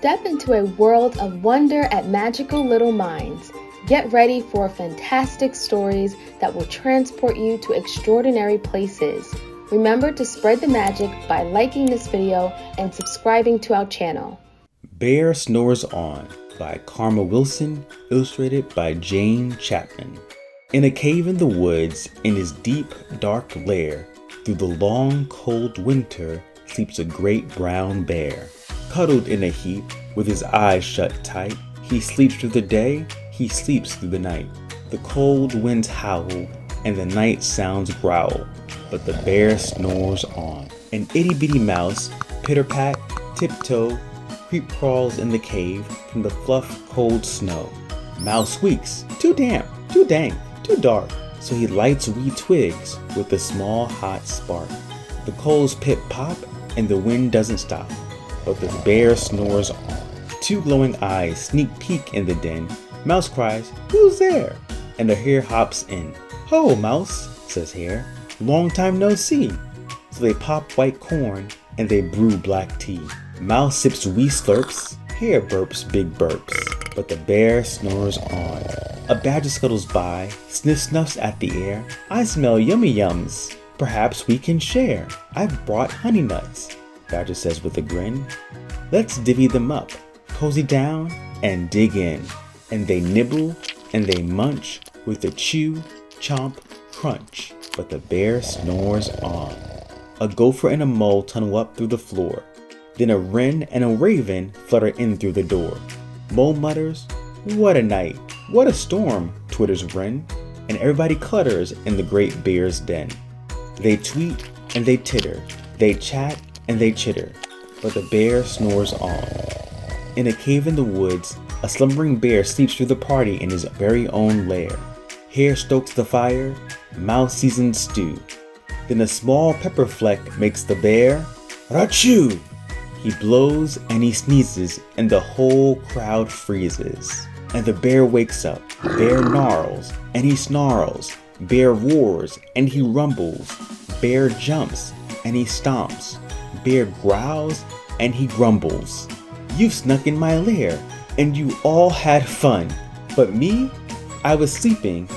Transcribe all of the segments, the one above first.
Step into a world of wonder at magical little minds. Get ready for fantastic stories that will transport you to extraordinary places. Remember to spread the magic by liking this video and subscribing to our channel. Bear Snores On by Karma Wilson, illustrated by Jane Chapman. In a cave in the woods, in his deep, dark lair, through the long, cold winter, sleeps a great brown bear. Cuddled in a heap, with his eyes shut tight, he sleeps through the day, he sleeps through the night. The cold winds howl, and the night sounds growl, but the bear snores on. An itty-bitty mouse, pitter-pat, tiptoe, creep crawls in the cave from the fluff cold snow. Mouse squeaks, too damp, too dank, too dark, so he lights wee twigs with a small hot spark. The coals pip pop and the wind doesn't stop, but the bear snores on. Two glowing eyes sneak peek in the den. Mouse cries, "Who's there?" And the hare hops in. "Ho, Mouse," says Hare, "long time no see." So they pop white corn and they brew black tea. Mouse sips wee slurps, Hare burps big burps, but the bear snores on. A badger scuttles by, sniff snuffs at the air. "I smell yummy yums, perhaps we can share. I've brought honey nuts," Badger says with a grin. "Let's divvy them up, cozy down and dig in." And they nibble and they munch with a chew, chomp, crunch, but the bear snores on. A gopher and a mole tunnel up through the floor. Then a wren and a raven flutter in through the door. Mole mutters, "What a night, what a storm," twitters wren, and everybody clutters in the great bear's den. They tweet and they titter, they chat and they chitter, but the bear snores on. In a cave in the woods, a slumbering bear sleeps through the party in his very own lair. Hare stokes the fire, Mouse seasons stew. Then a small pepper fleck makes the bear "Rachoo!" He blows and he sneezes and the whole crowd freezes. And the bear wakes up, bear gnarls and he snarls, bear roars and he rumbles, bear jumps and he stomps, bear growls and he grumbles. "You've snuck in my lair and you all had fun, but me, I was sleeping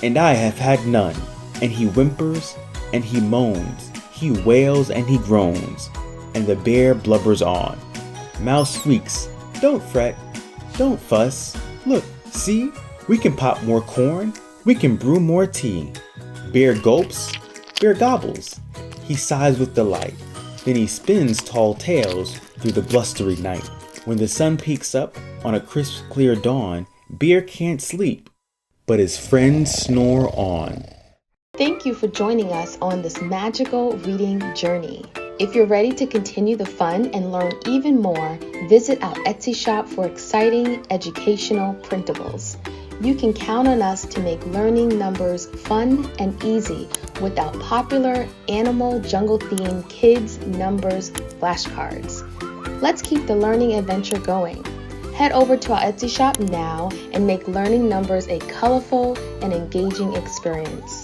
and I have had none." And he whimpers and he moans, he wails and he groans, and the bear blubbers on. Mouse squeaks, "Don't fret, don't fuss. Look, see, we can pop more corn, we can brew more tea." Bear gulps, bear gobbles, he sighs with delight. Then he spins tall tales through the blustery night. When the sun peeks up on a crisp, clear dawn, Bear can't sleep, but his friends snore on. Thank you for joining us on this magical reading journey. If you're ready to continue the fun and learn even more, visit our Etsy shop for exciting educational printables. You can count on us to make learning numbers fun and easy with our popular animal jungle-themed kids numbers flashcards. Let's keep the learning adventure going. Head over to our Etsy shop now and make learning numbers a colorful and engaging experience.